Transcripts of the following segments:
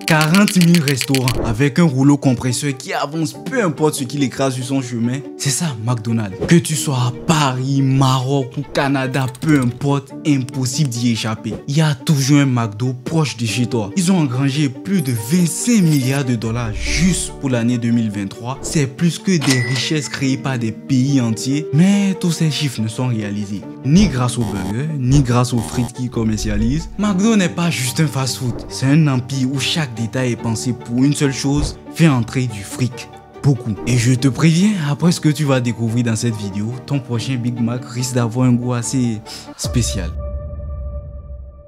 40 000 restaurants avec un rouleau compresseur qui avance peu importe ce qu'il écrase sur son chemin. C'est ça McDonald's. Que tu sois à Paris, Maroc ou Canada, peu importe, impossible d'y échapper. Il y a toujours un McDo proche de chez toi. Ils ont engrangé plus de 25 milliards de dollars juste pour l'année 2023. C'est plus que des richesses créées par des pays entiers. Mais tous ces chiffres ne sont réalisés ni grâce aux burgers, ni grâce aux frites qu'ils commercialisent. McDo n'est pas juste un fast-food. C'est un empire où chaque détail est pensé pour une seule chose, faire entrer du fric. Beaucoup. Et je te préviens, après ce que tu vas découvrir dans cette vidéo, ton prochain Big Mac risque d'avoir un goût assez spécial.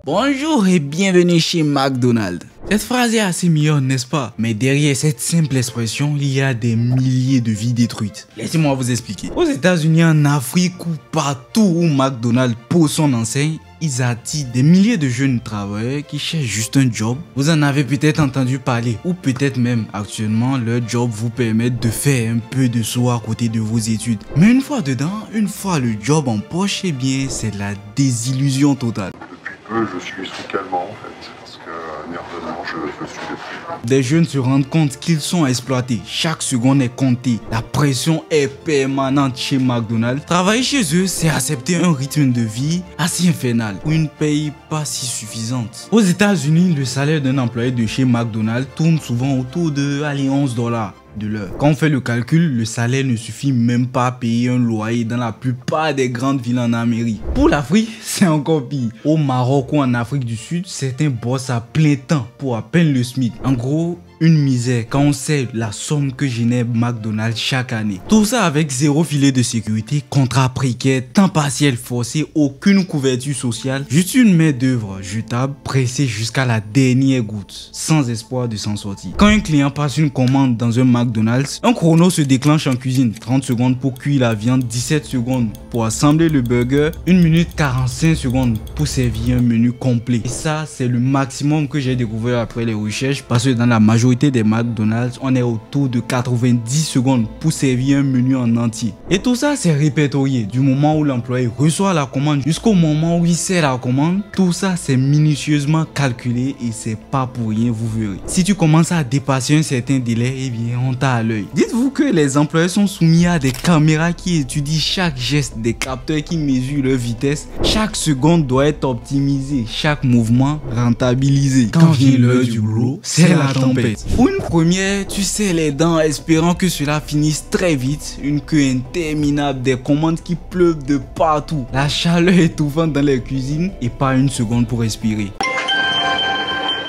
Bonjour et bienvenue chez McDonald's. Cette phrase est assez mignonne, n'est-ce pas? Mais derrière cette simple expression, il y a des milliers de vies détruites. Laissez-moi vous expliquer. Aux États-Unis, en Afrique ou partout où McDonald's pose son enseigne, ils attirent des milliers de jeunes travailleurs qui cherchent juste un job. Vous en avez peut-être entendu parler ou peut-être même actuellement leur job vous permet de faire un peu de sous à côté de vos études. Mais une fois dedans, une fois le job en poche, eh bien c'est la désillusion totale. Depuis peu, je suis sous calmant en fait, parce que nerveusement je suis depuis. Des jeunes se rendent compte qu'ils sont exploités. Chaque seconde est comptée. La pression est permanente chez McDonald's. Travailler chez eux, c'est accepter un rythme de vie assez infernal ou une paye pas si suffisante. Aux États-Unis, le salaire d'un employé de chez McDonald's tourne souvent autour de 11 $ de l'heure. Quand on fait le calcul, le salaire ne suffit même pas à payer un loyer dans la plupart des grandes villes en Amérique. Pour l'Afrique, c'est encore pire. Au Maroc ou en Afrique du Sud, certains bossent à plein temps pour à peine le SMIC. En gros, une misère quand on sait la somme que génère McDonald's chaque année. Tout ça avec zéro filet de sécurité, contrat précaire, temps partiel forcé, aucune couverture sociale, juste une main d'œuvre jetable, pressée jusqu'à la dernière goutte, sans espoir de s'en sortir. Quand un client passe une commande dans un McDonald's, un chrono se déclenche en cuisine, 30 secondes pour cuire la viande, 17 secondes pour assembler le burger, 1 minute 45 secondes pour servir un menu complet. Et ça, c'est le maximum que j'ai découvert après les recherches, parce que dans la majorité des McDonald's, on est autour de 90 secondes pour servir un menu en entier. Et tout ça, c'est répertorié du moment où l'employé reçoit la commande jusqu'au moment où il sert la commande. Tout ça, c'est minutieusement calculé et c'est pas pour rien, vous verrez. Si tu commences à dépasser un certain délai, eh bien, on t'a à l'œil. Dites-vous que les employés sont soumis à des caméras qui étudient chaque geste, des capteurs qui mesurent leur vitesse. Chaque seconde doit être optimisée, chaque mouvement rentabilisé. Quand vient l'heure du boulot, c'est la tempête. Pour une première, tu serres les dents espérant que cela finisse très vite. Une queue interminable, des commandes qui pleuvent de partout, la chaleur étouffante dans les cuisines et pas une seconde pour respirer.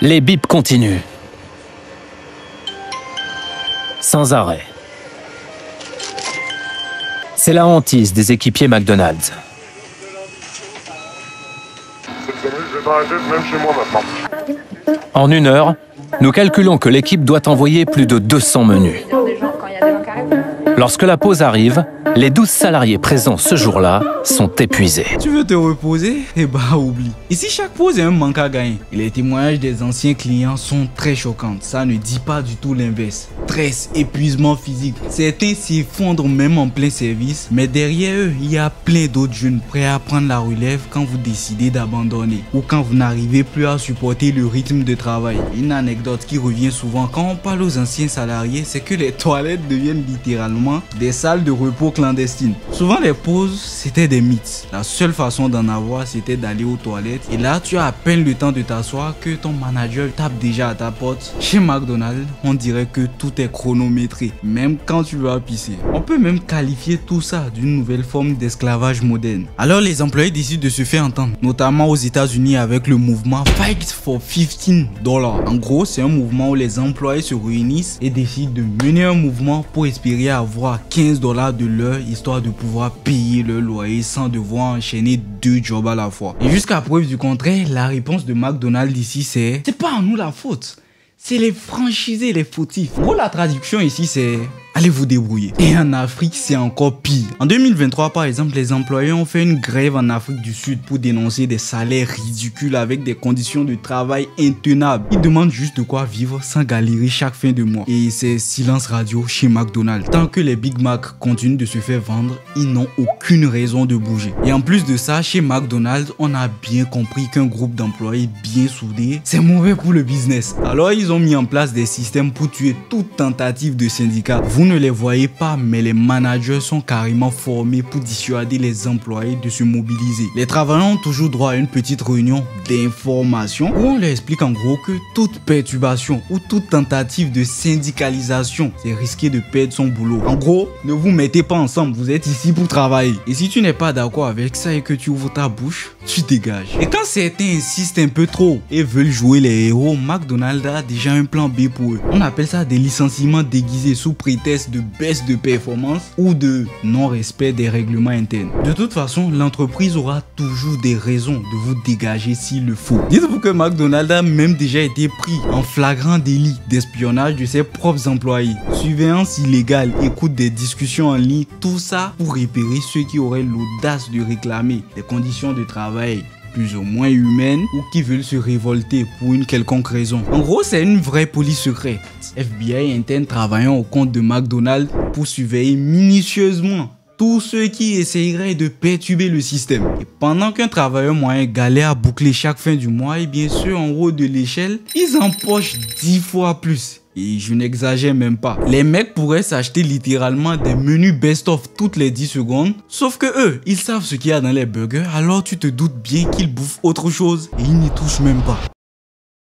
Les bips continuent. Sans arrêt. C'est la hantise des équipiers McDonald's. Cette semaine, je vais dans la tête même chez moi maintenant. En 1 heure, nous calculons que l'équipe doit envoyer plus de 200 menus. Lorsque la pause arrive, les 12 salariés présents ce jour-là sont épuisés. Tu veux te reposer? Eh bah oublie. Ici chaque pause est un manque à gagner. Et les témoignages des anciens clients sont très choquants. Ça ne dit pas du tout l'inverse. Stress, épuisement physique. Certains s'effondrent même en plein service. Mais derrière eux, il y a plein d'autres jeunes prêts à prendre la relève quand vous décidez d'abandonner. Ou quand vous n'arrivez plus à supporter le rythme de travail. Une anecdote qui revient souvent quand on parle aux anciens salariés, c'est que les toilettes deviennent littéralement des salles de repos clandestines. Souvent les pauses c'était des mythes. La seule façon d'en avoir c'était d'aller aux toilettes et là tu as à peine le temps de t'asseoir que ton manager tape déjà à ta porte. Chez McDonald's on dirait que tout est chronométré, même quand tu vas pisser. On peut même qualifier tout ça d'une nouvelle forme d'esclavage moderne. Alors les employés décident de se faire entendre, notamment aux États-Unis avec le mouvement Fight for $15. En gros c'est un mouvement où les employés se réunissent et décident de mener un mouvement pour espérer avoir 15 $ de l'heure histoire de pouvoir payer le loyer sans devoir enchaîner 2 jobs à la fois. Et jusqu'à preuve du contraire, la réponse de McDonald's ici c'est pas à nous la faute. C'est les franchisés les fautifs. En gros la traduction ici c'est allez vous débrouiller. Et en Afrique, c'est encore pire. En 2023, par exemple, les employés ont fait une grève en Afrique du Sud pour dénoncer des salaires ridicules avec des conditions de travail intenables. Ils demandent juste de quoi vivre sans galérer chaque fin de mois. Et c'est silence radio chez McDonald's. Tant que les Big Mac continuent de se faire vendre, ils n'ont aucune raison de bouger. Et en plus de ça, chez McDonald's, on a bien compris qu'un groupe d'employés bien soudés, c'est mauvais pour le business. Alors ils ont mis en place des systèmes pour tuer toute tentative de syndicat. Vous ne les voyez pas, mais les managers sont carrément formés pour dissuader les employés de se mobiliser. Les travailleurs ont toujours droit à une petite réunion d'information où on leur explique en gros que toute perturbation ou toute tentative de syndicalisation, c'est risquer de perdre son boulot. En gros, ne vous mettez pas ensemble, vous êtes ici pour travailler. Et si tu n'es pas d'accord avec ça et que tu ouvres ta bouche, tu dégages. Et quand certains insistent un peu trop et veulent jouer les héros, McDonald's a déjà un plan B pour eux. On appelle ça des licenciements déguisés sous prétexte de baisse de performance ou de non-respect des règlements internes. De toute façon, l'entreprise aura toujours des raisons de vous dégager s'il le faut. Dites-vous que McDonald's a même déjà été pris en flagrant délit d'espionnage de ses propres employés. Surveillance illégale, écoute des discussions en ligne, tout ça pour repérer ceux qui auraient l'audace de réclamer des conditions de travail plus ou moins humaines ou qui veulent se révolter pour une quelconque raison. En gros, c'est une vraie police secrète. FBI interne travaillant au compte de McDonald's pour surveiller minutieusement tous ceux qui essayeraient de perturber le système. Et pendant qu'un travailleur moyen galère à boucler chaque fin du mois, et bien ceux en haut de l'échelle, ils empochent 10 fois plus. Et je n'exagère même pas. Les mecs pourraient s'acheter littéralement des menus best-of toutes les 10 secondes. Sauf que eux, ils savent ce qu'il y a dans les burgers, alors tu te doutes bien qu'ils bouffent autre chose et ils n'y touchent même pas.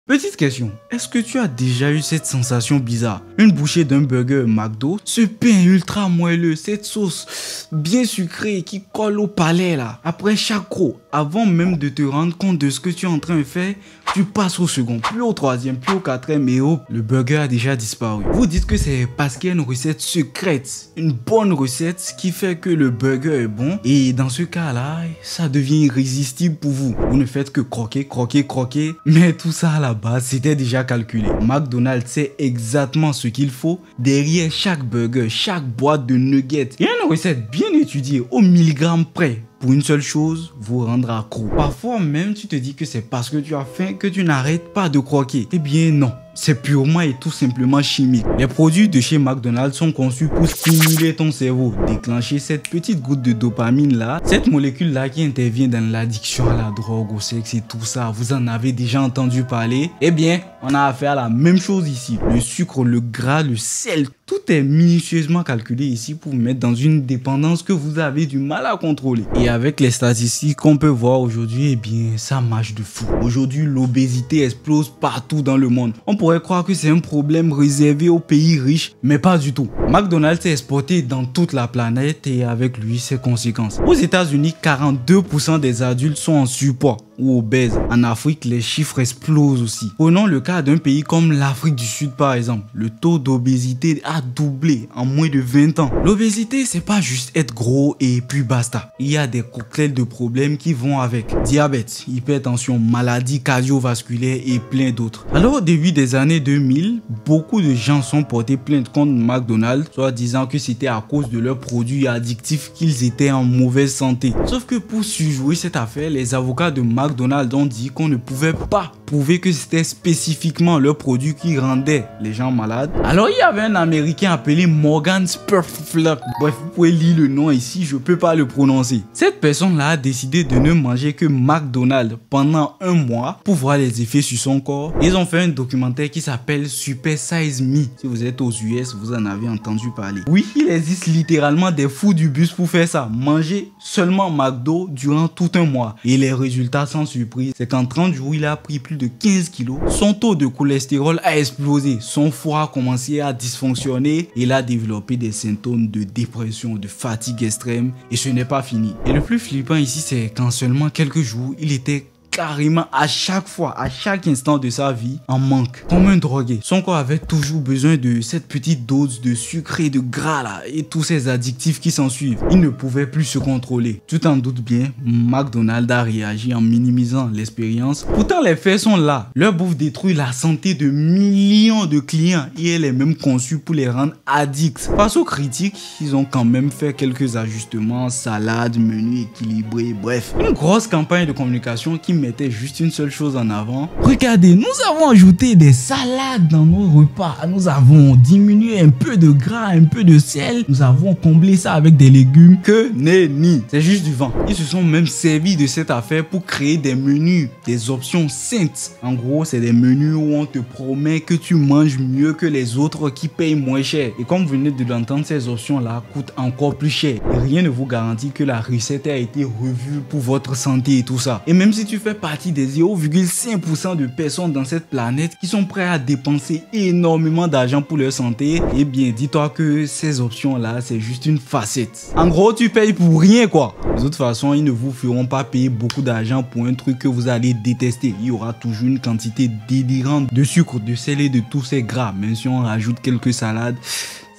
Petite question, est-ce que tu as déjà eu cette sensation bizarre? Une bouchée d'un burger McDo, ce pain ultra moelleux, cette sauce bien sucrée qui colle au palais là. Après chaque croc, avant même de te rendre compte de ce que tu es en train de faire, tu passes au second, puis au troisième, puis au quatrième et hop, le burger a déjà disparu. Vous dites que c'est parce qu'il y a une recette secrète, une bonne recette qui fait que le burger est bon et dans ce cas là, ça devient irrésistible pour vous. Vous ne faites que croquer, croquer, croquer, mais tout ça à la base, c'était déjà calculé. McDonald's sait exactement ce qu'il faut derrière chaque burger, chaque boîte de nuggets. Il y a une recette bien étudiée au milligramme près pour une seule chose, vous rendre accro. Parfois même, tu te dis que c'est parce que tu as faim que tu n'arrêtes pas de croquer. Eh bien non. C'est purement et tout simplement chimique. Les produits de chez McDonald's sont conçus pour stimuler ton cerveau, déclencher cette petite goutte de dopamine là, cette molécule là qui intervient dans l'addiction à la drogue, au sexe et tout ça. Vous en avez déjà entendu parler? Eh bien, on a affaire à la même chose ici. Le sucre, le gras, le sel, tout est minutieusement calculé ici pour vous mettre dans une dépendance que vous avez du mal à contrôler. Et avec les statistiques qu'on peut voir aujourd'hui, eh bien, ça marche de fou. Aujourd'hui, l'obésité explose partout dans le monde. On pourrait croire que c'est un problème réservé aux pays riches, mais pas du tout. McDonald's est exporté dans toute la planète et avec lui ses conséquences. Aux États-Unis, 42% des adultes sont en surpoids ou obèses. En Afrique, les chiffres explosent aussi. Prenons le cas d'un pays comme l'Afrique du Sud par exemple. Le taux d'obésité a doublé en moins de 20 ans. L'obésité, c'est pas juste être gros et puis basta. Il y a des cocktails de problèmes qui vont avec. Diabète, hypertension, maladies cardiovasculaires et plein d'autres. Alors au début des années 2000, beaucoup de gens sont portés plainte contre McDonald's, soit disant que c'était à cause de leurs produits addictifs qu'ils étaient en mauvaise santé. Sauf que pour surjouer cette affaire, les avocats de McDonald's ont dit qu'on ne pouvait pas prouver que c'était spécifiquement leurs produits qui rendaient les gens malades. Alors il y avait un Américain appelé Morgan Spurlock. Bref, vous pouvez lire le nom ici, je peux pas le prononcer. Cette personne-là a décidé de ne manger que McDonald's pendant un mois pour voir les effets sur son corps. Ils ont fait un documentaire qui s'appelle Super Size Me. Si vous êtes aux US, vous en avez entendu parler. Oui, il existe littéralement des fous du bus pour faire ça. Manger seulement McDo durant tout un mois. Et les résultats sans surprise, c'est qu'en 30 jours, il a pris plus de 15 kilos. Son taux de cholestérol a explosé. Son foie a commencé à dysfonctionner. Il a développé des symptômes de dépression, de fatigue extrême. Et ce n'est pas fini. Et le plus flippant ici, c'est qu'en seulement quelques jours, il était carrément à chaque fois, à chaque instant de sa vie, en manque. Comme un drogué. Son corps avait toujours besoin de cette petite dose de sucre et de gras là, et tous ces additifs qui s'en suivent. Il ne pouvait plus se contrôler. Tu t'en doutes bien, McDonald's a réagi en minimisant l'expérience. Pourtant, les faits sont là. Leur bouffe détruit la santé de millions de clients et elle est même conçue pour les rendre addicts. Face aux critiques, ils ont quand même fait quelques ajustements, salade, menu équilibré, bref. Une grosse campagne de communication qui mettait juste une seule chose en avant. Regardez, nous avons ajouté des salades dans nos repas. Nous avons diminué un peu de gras, un peu de sel. Nous avons comblé ça avec des légumes. Que nenni. C'est juste du vent. Ils se sont même servis de cette affaire pour créer des menus, des options saintes. En gros, c'est des menus où on te promet que tu manges mieux que les autres qui payent moins cher. Et comme vous venez de l'entendre, ces options-là coûtent encore plus cher. Et rien ne vous garantit que la recette a été revue pour votre santé et tout ça. Et même si tu fais partie des 0,5% de personnes dans cette planète qui sont prêts à dépenser énormément d'argent pour leur santé, eh bien, dis-toi que ces options-là, c'est juste une facette. En gros, tu payes pour rien, quoi. De toute façon, ils ne vous feront pas payer beaucoup d'argent pour un truc que vous allez détester. Il y aura toujours une quantité délirante de sucre, de sel et de tous ces gras. Même si on rajoute quelques salades,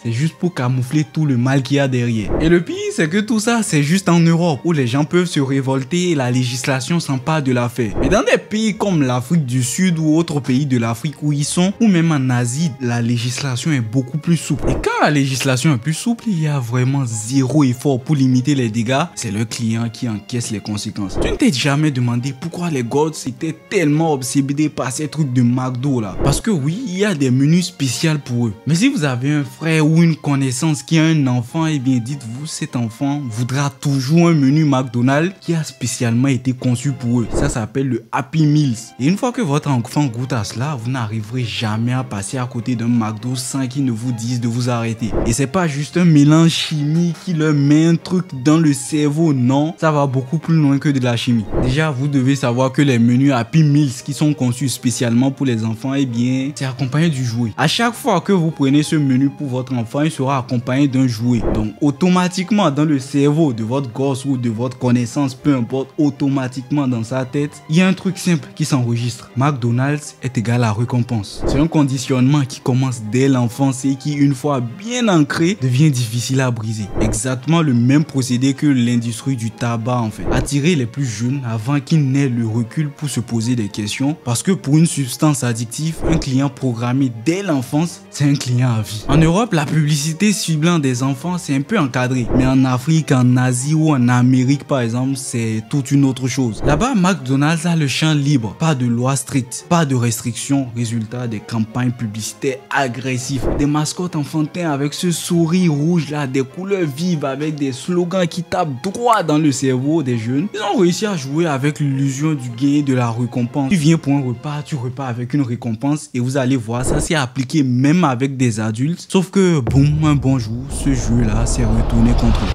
c'est juste pour camoufler tout le mal qu'il y a derrière. Et le pire, c'est que tout ça, c'est juste en Europe où les gens peuvent se révolter et la législation s'empare de l'affaire. Mais dans des pays comme l'Afrique du Sud ou autres pays de l'Afrique où ils sont, ou même en Asie, la législation est beaucoup plus souple. Et quand la législation est plus souple, il y a vraiment zéro effort pour limiter les dégâts. C'est le client qui encaisse les conséquences. Tu ne t'es jamais demandé pourquoi les Gods étaient tellement obsédés par ces trucs de McDo là? Parce que oui, il y a des menus spéciaux pour eux. Mais si vous avez un frère ou une connaissance qui a un enfant, et bien dites-vous, cet enfant voudra toujours un menu McDonald's qui a spécialement été conçu pour eux. Ça s'appelle le Happy Meals. Et une fois que votre enfant goûte à cela, vous n'arriverez jamais à passer à côté d'un McDo sans qu'il ne vous dise de vous arrêter. Et c'est pas juste un mélange chimique qui leur met un truc dans le cerveau, non, ça va beaucoup plus loin que de la chimie. Déjà, vous devez savoir que les menus Happy Meals qui sont conçus spécialement pour les enfants, et bien, c'est accompagné du jouet. À chaque fois que vous prenez ce menu pour votre enfant, il sera accompagné d'un jouet. Donc automatiquement dans le cerveau de votre gosse ou de votre connaissance, peu importe, automatiquement dans sa tête, il y a un truc simple qui s'enregistre. McDonald's est égal à récompense. C'est un conditionnement qui commence dès l'enfance et qui, une fois bien ancré, devient difficile à briser. Exactement le même procédé que l'industrie du tabac en fait. Attirer les plus jeunes avant qu'ils n'aient le recul pour se poser des questions, parce que pour une substance addictive, un client programmé dès l'enfance, c'est un client à vie. En Europe, la publicité ciblant des enfants, c'est un peu encadré. Mais en Afrique, en Asie ou en Amérique par exemple, c'est toute une autre chose. Là-bas, McDonald's a le champ libre. Pas de loi stricte, pas de restrictions. Résultat, des campagnes publicitaires agressives. Des mascottes enfantins avec ce sourire rouge là, des couleurs vives avec des slogans qui tapent droit dans le cerveau des jeunes. Ils ont réussi à jouer avec l'illusion du gain et de la récompense. Tu viens pour un repas, tu repars avec une récompense et vous allez voir, ça s'est appliqué même avec des adultes. Sauf que, boum, un bon jour, ce jeu-là s'est retourné contre eux.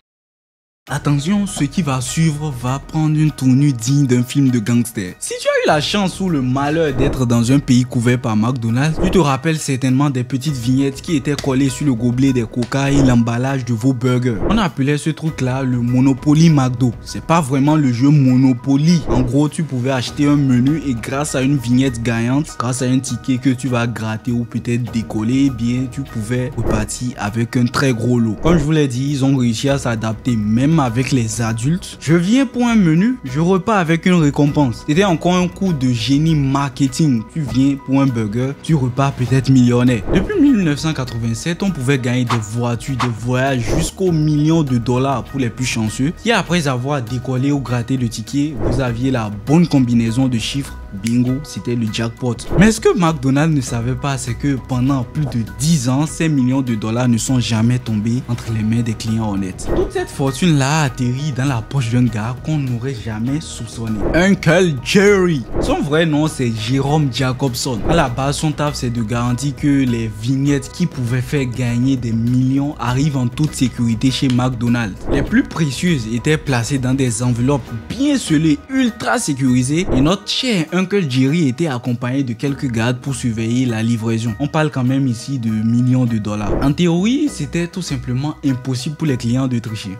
Attention, ce qui va suivre va prendre une tournure digne d'un film de gangster. Si tu as eu la chance ou le malheur d'être dans un pays couvert par McDonald's, tu te rappelles certainement des petites vignettes qui étaient collées sur le gobelet des coca et l'emballage de vos burgers. On appelait ce truc-là le Monopoly McDo. C'est pas vraiment le jeu Monopoly. En gros, tu pouvais acheter un menu et grâce à une vignette gagnante, grâce à un ticket que tu vas gratter ou peut-être décoller, eh bien, tu pouvais repartir avec un très gros lot. Comme je vous l'ai dit, ils ont réussi à s'adapter même avec les adultes. Je viens pour un menu, je repars avec une récompense. C'était encore un coup de génie marketing. Tu viens pour un burger, tu repars peut-être millionnaire. Depuis 1987, on pouvait gagner des voitures, des voyages jusqu'aux millions de dollars pour les plus chanceux. Et après avoir décollé ou gratté le ticket, vous aviez la bonne combinaison de chiffres. Bingo, c'était le jackpot. Mais ce que McDonald's ne savait pas, c'est que pendant plus de 10 ans, ces millions de dollars ne sont jamais tombés entre les mains des clients honnêtes. Toute cette fortune-là a atterri dans la poche d'un gars qu'on n'aurait jamais soupçonné. Uncle Jerry. Son vrai nom, c'est Jerome Jacobson. À la base, son taf, c'est de garantir que les vignettes qui pouvaient faire gagner des millions arrivent en toute sécurité chez McDonald's. Les plus précieuses étaient placées dans des enveloppes bien scellées, ultra sécurisées, et notre cher Uncle Jerry était accompagné de quelques gardes pour surveiller la livraison. On parle quand même ici de millions de dollars. En théorie, c'était tout simplement impossible pour les clients de tricher.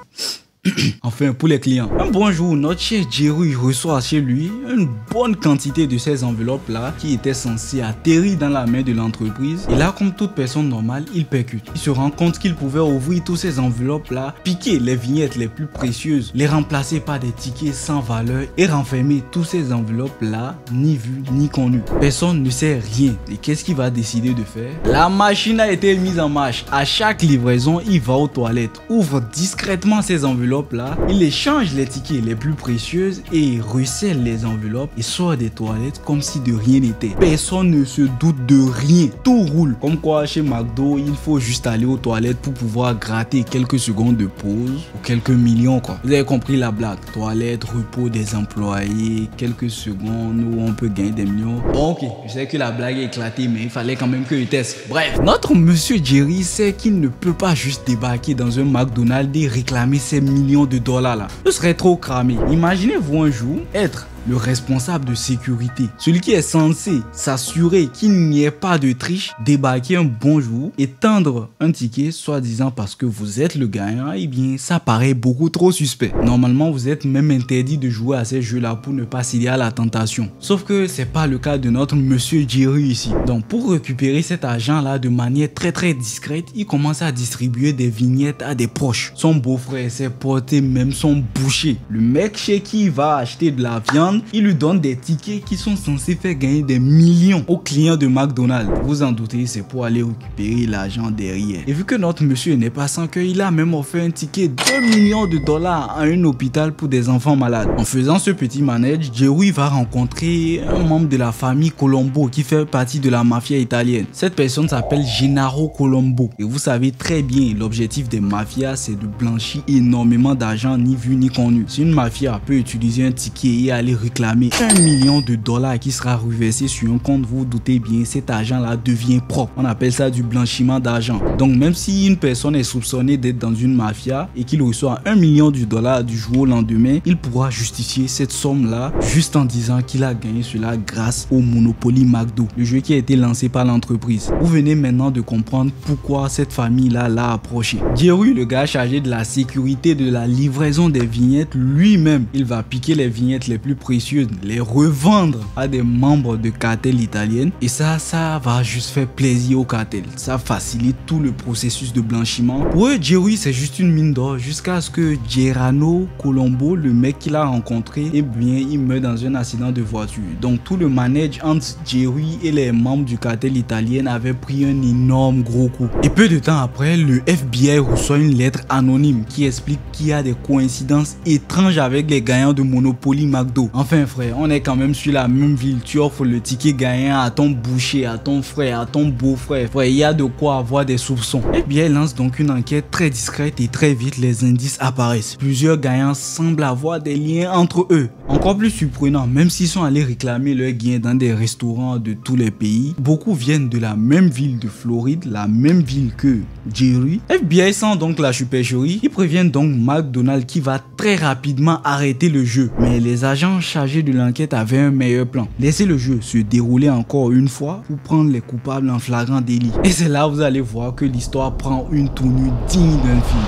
Enfin, pour les clients. Un bon jour, notre cher Jerry reçoit chez lui une bonne quantité de ces enveloppes-là qui étaient censées atterrir dans la main de l'entreprise. Et là, comme toute personne normale, il percute. Il se rend compte qu'il pouvait ouvrir toutes ces enveloppes-là, piquer les vignettes les plus précieuses, les remplacer par des tickets sans valeur et renfermer toutes ces enveloppes-là, ni vues ni connues. Personne ne sait rien. Et qu'est-ce qu'il va décider de faire? La machine a été mise en marche. À chaque livraison, il va aux toilettes, ouvre discrètement ces enveloppes-là, il échange les tickets les plus précieuses et il recèle les enveloppes et sort des toilettes comme si de rien n'était. Personne ne se doute de rien. Tout roule. Comme quoi, chez McDo, il faut juste aller aux toilettes pour pouvoir gratter quelques secondes de pause ou quelques millions, quoi. Vous avez compris la blague. Toilettes, repos des employés, quelques secondes où on peut gagner des millions. Bon, ok, je sais que la blague est éclatée, mais il fallait quand même que je teste. Bref, notre monsieur Jerry sait qu'il ne peut pas juste débarquer dans un McDonald's et réclamer ces millions de dollars là. Ce serait trop cramé. Imaginez-vous un jour être le responsable de sécurité, celui qui est censé s'assurer qu'il n'y ait pas de triche, débarquer un bon jour et tendre un ticket soi-disant parce que vous êtes le gagnant. Eh bien, ça paraît beaucoup trop suspect. Normalement, vous êtes même interdit de jouer à ces jeux-là pour ne pas céder à la tentation. Sauf que c'est pas le cas de notre monsieur Jerry ici. Donc, pour récupérer cet argent-là de manière très discrète, il commence à distribuer des vignettes à des proches. Son beau-frère, ses potes et même son boucher. Le mec chez qui il va acheter de la viande, il lui donne des tickets qui sont censés faire gagner des millions aux clients de McDonald's. Vous en doutez, c'est pour aller récupérer l'argent derrière. Et vu que notre monsieur n'est pas sans cœur, il a même offert un ticket de 2 millions de dollars à un hôpital pour des enfants malades. En faisant ce petit manège, Jerry va rencontrer un membre de la famille Colombo qui fait partie de la mafia italienne. Cette personne s'appelle Gennaro Colombo. Et vous savez très bien, l'objectif des mafias, c'est de blanchir énormément d'argent ni vu ni connu. Si une mafia peut utiliser un ticket et aller réclamer 1 million de dollars qui sera reversé sur un compte, vous vous doutez bien, cet argent-là devient propre. On appelle ça du blanchiment d'argent. Donc même si une personne est soupçonnée d'être dans une mafia et qu'il reçoit 1 million de dollars du jour au lendemain, il pourra justifier cette somme-là juste en disant qu'il a gagné cela grâce au Monopoly McDo, le jeu qui a été lancé par l'entreprise. Vous venez maintenant de comprendre pourquoi cette famille-là l'a approché. Jerry, le gars chargé de la sécurité de la livraison des vignettes, lui-même, il va piquer les vignettes les plus précieuses, les revendre à des membres de cartels italiennes et ça va juste faire plaisir au cartel. Ça facilite tout le processus de blanchiment. Pour eux, Jerry, c'est juste une mine d'or jusqu'à ce que Gennaro Colombo, le mec qu'il a rencontré, eh bien, il meurt dans un accident de voiture. Donc tout le manège entre Jerry et les membres du cartel italien avait pris un énorme gros coup. Et peu de temps après, le FBI reçoit une lettre anonyme qui explique qu'il y a des coïncidences étranges avec les gagnants de Monopoly McDo. Enfin frère, on est quand même sur la même ville, tu offres le ticket gagnant à ton boucher, à ton frère, à ton beau-frère. Frère, il y a de quoi avoir des soupçons. FBI lance donc une enquête très discrète et très vite les indices apparaissent. Plusieurs gagnants semblent avoir des liens entre eux. Encore plus surprenant, même s'ils sont allés réclamer leur gain dans des restaurants de tous les pays, beaucoup viennent de la même ville de Floride, la même ville que Jerry. FBI sent donc la supercherie, ils préviennent donc McDonald's qui va très rapidement arrêter le jeu. Mais les agents chargés de l'enquête avaient un meilleur plan. Laisser le jeu se dérouler encore une fois pour prendre les coupables en flagrant délit. Et c'est là où vous allez voir que l'histoire prend une tournure digne d'un film.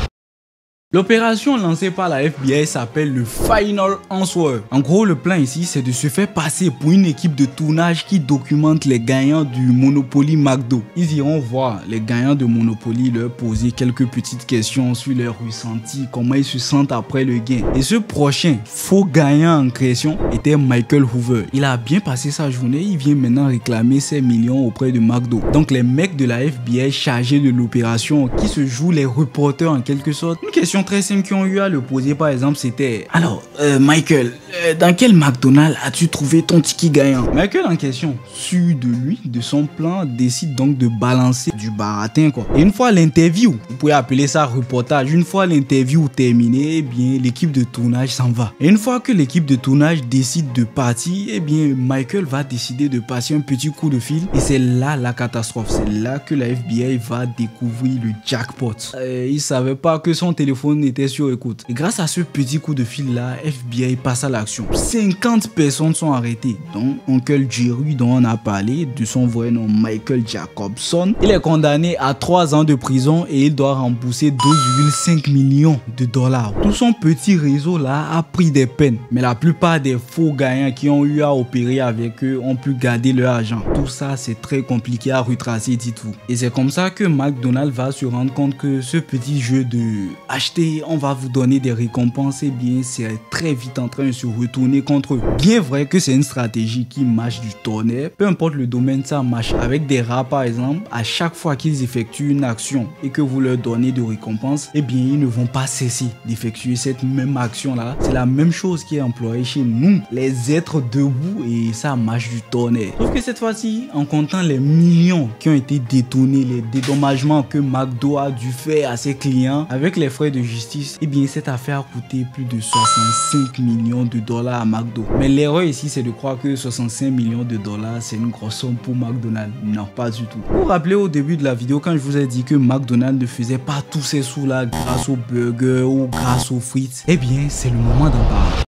L'opération lancée par la FBI s'appelle le Final Answer. En gros, le plan ici, c'est de se faire passer pour une équipe de tournage qui documente les gagnants du Monopoly McDo. Ils iront voir les gagnants de Monopoly, leur poser quelques petites questions sur leur ressenti, comment ils se sentent après le gain. Et ce prochain faux gagnant en question était Michael Hoover. Il a bien passé sa journée, il vient maintenant réclamer ses millions auprès de McDo. Donc les mecs de la FBI chargés de l'opération, qui se jouent les reporters en quelque sorte, une question très simple qui ont eu à le poser par exemple, c'était: alors Michael, dans quel McDonald's as-tu trouvé ton ticket gagnant? Michael en question, sûr de lui, de son plan, décide donc de balancer du baratin quoi. Et une fois l'interview, vous pouvez appeler ça reportage, une fois l'interview terminée, eh bien l'équipe de tournage s'en va. Et une fois que l'équipe de tournage décide de partir, eh bien Michael va décider de passer un petit coup de fil et c'est là la catastrophe. C'est là que la FBI va découvrir le jackpot. Il savait pas que son téléphone téléphone était sur écoute. Et grâce à ce petit coup de fil là, FBI passe à l'action. 50 personnes sont arrêtées, dont Uncle Jerry dont on a parlé, de son vrai nom Michael Jacobson. Il est condamné à 3 ans de prison et il doit rembourser 12,5 millions de dollars. Tout son petit réseau là a pris des peines, mais la plupart des faux gagnants qui ont eu à opérer avec eux ont pu garder leur argent. Tout ça c'est très compliqué à retracer, dites-vous. Et c'est comme ça que McDonald va se rendre compte que ce petit jeu de acheter, on va vous donner des récompenses, et bien c'est très vite en train de se retourner contre eux. Bien vrai que c'est une stratégie qui marche du tonnerre, peu importe le domaine, ça marche. Avec des rats par exemple, à chaque fois qu'ils effectuent une action et que vous leur donnez de récompenses, eh bien ils ne vont pas cesser d'effectuer cette même action là. C'est la même chose qui est employée chez nous, les êtres debout, et ça marche du tonnerre. Sauf que cette fois-ci, en comptant les millions qui ont été détournés, les dédommagements que McDo a dû faire à ses clients avec les frais de justice, eh bien cette affaire a coûté plus de 65 millions de dollars à McDo. Mais l'erreur ici c'est de croire que 65 millions de dollars c'est une grosse somme pour McDonald's. Non, pas du tout. Vous vous rappelez au début de la vidéo quand je vous ai dit que McDonald's ne faisait pas tous ces sous là grâce aux burgers ou grâce aux frites? Eh bien c'est le moment d'en parler.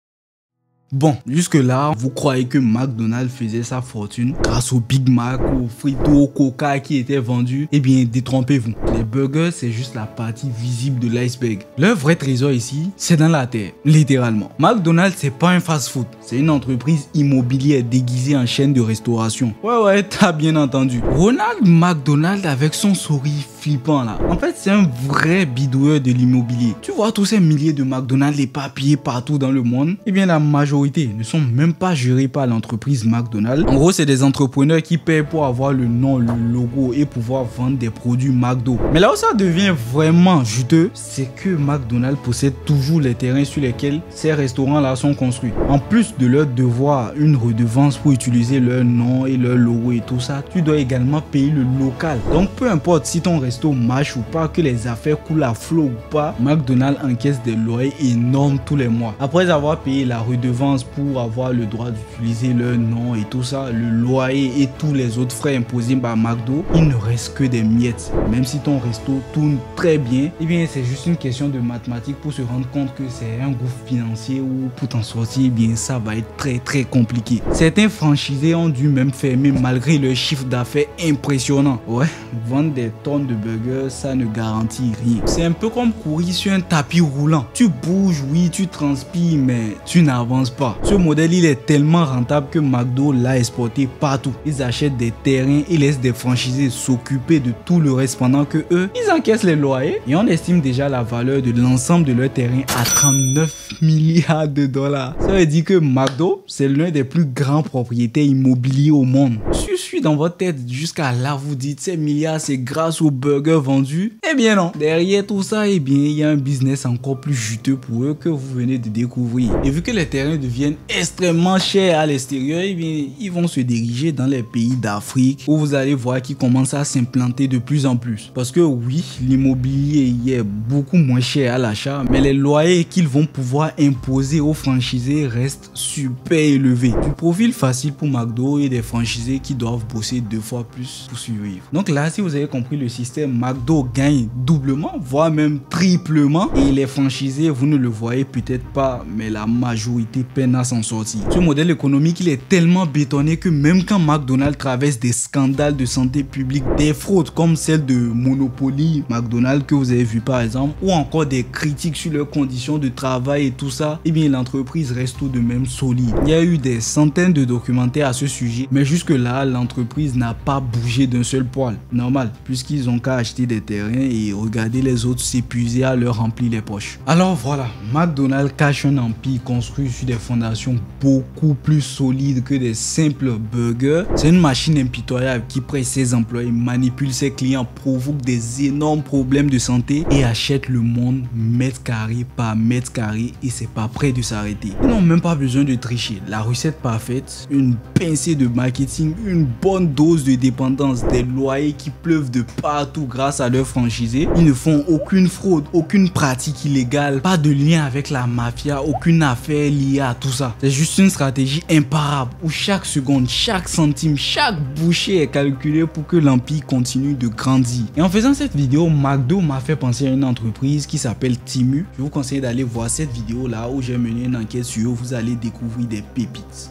Bon, jusque là, vous croyez que McDonald's faisait sa fortune grâce au Big Mac, aux frites, au Coca qui étaient vendus? Eh bien, détrompez-vous. Les burgers, c'est juste la partie visible de l'iceberg. Leur vrai trésor ici, c'est dans la terre, littéralement. McDonald's, c'est pas un fast-food. C'est une entreprise immobilière déguisée en chaîne de restauration. Ouais, t'as bien entendu. Ronald McDonald avec son sourire flippant là. En fait, c'est un vrai bidouilleur de l'immobilier. Tu vois tous ces milliers de McDonald's éparpillés partout dans le monde? Eh bien, la majorité ne sont même pas gérés par l'entreprise McDonald's. En gros, c'est des entrepreneurs qui paient pour avoir le nom, le logo et pouvoir vendre des produits McDo. Mais là où ça devient vraiment juteux, c'est que McDonald's possède toujours les terrains sur lesquels ces restaurants-là sont construits. En plus de leur devoir une redevance pour utiliser leur nom et leur logo et tout ça, tu dois également payer le local. Donc peu importe si ton resto marche ou pas, que les affaires coulent à flot ou pas, McDonald's encaisse des loyers énormes tous les mois. Après avoir payé la redevance pour avoir le droit d'utiliser leur nom et tout ça, le loyer et tous les autres frais imposés par McDo, il ne reste que des miettes. Même si ton resto tourne très bien, eh bien c'est juste une question de mathématiques pour se rendre compte que c'est un gouffre financier où pour t'en sortir, eh bien ça va être très compliqué. Certains franchisés ont dû même fermer malgré leur chiffre d'affaires impressionnant. Ouais, vendre des tonnes de burgers, ça ne garantit rien. C'est un peu comme courir sur un tapis roulant. Tu bouges, oui, tu transpires, mais tu n'avances pas. Ce modèle, il est tellement rentable que McDo l'a exporté partout. Ils achètent des terrains et laissent des franchisés s'occuper de tout le reste pendant que eux, ils encaissent les loyers. Et on estime déjà la valeur de l'ensemble de leur terrain à 39 milliards de dollars. Ça veut dire que McDo, c'est l'un des plus grands propriétaires immobiliers au monde. Si je suis dans votre tête jusqu'à là, vous dites ces milliards, c'est grâce aux burgers vendus. Eh bien non. Derrière tout ça, eh bien, il y a un business encore plus juteux pour eux que vous venez de découvrir. Et vu que les terrains deviennent extrêmement chers à l'extérieur, eh bien, ils vont se diriger dans les pays d'Afrique où vous allez voir qu'ils commencent à s'implanter de plus en plus. Parce que oui, l'immobilier y est beaucoup moins cher à l'achat, mais les loyers qu'ils vont pouvoir imposer aux franchisés restent super élevés. Du profil facile pour McDo et des franchisés qui doivent bosser 2 fois plus pour survivre. Donc là, si vous avez compris le système, McDo gagne doublement, voire même triplement, et les franchisés, vous ne le voyez peut-être pas, mais la majorité peine à s'en sortir. Ce modèle économique, il est tellement bétonné que même quand McDonald's traverse des scandales de santé publique, des fraudes comme celle de Monopoly McDonald's que vous avez vu par exemple, ou encore des critiques sur leurs conditions de travail et tout ça, eh bien l'entreprise reste tout de même solide. Il y a eu des centaines de documentaires à ce sujet, mais jusque là, l'entreprise n'a pas bougé d'un seul poil. Normal, puisqu'ils ont qu'à acheter des terrains et regarder les autres s'épuiser à leur remplir les poches. Alors voilà, McDonald's cache un empire construit sur des fondations beaucoup plus solides que des simples burgers. C'est une machine impitoyable qui presse ses employés, manipule ses clients, provoque des énormes problèmes de santé et achète le monde mètre carré par mètre carré, et c'est pas prêt de s'arrêter. Ils n'ont même pas besoin de tricher. La recette parfaite, une pincée de marketing, une bonne dose de dépendance, des loyers qui pleuvent de partout grâce à leurs franchisés. Ils ne font aucune fraude, aucune pratique illégale, pas de lien avec la mafia, aucune affaire liée à tout ça. C'est juste une stratégie imparable où chaque seconde, chaque centime, chaque bouchée est calculée pour que l'empire continue de grandir. Et en faisant cette vidéo, McDo m'a fait penser à une entreprise qui s'appelle Temu. Je vous conseille d'aller voir cette vidéo là où j'ai mené une enquête sur eux. Vous allez découvrir des pépites.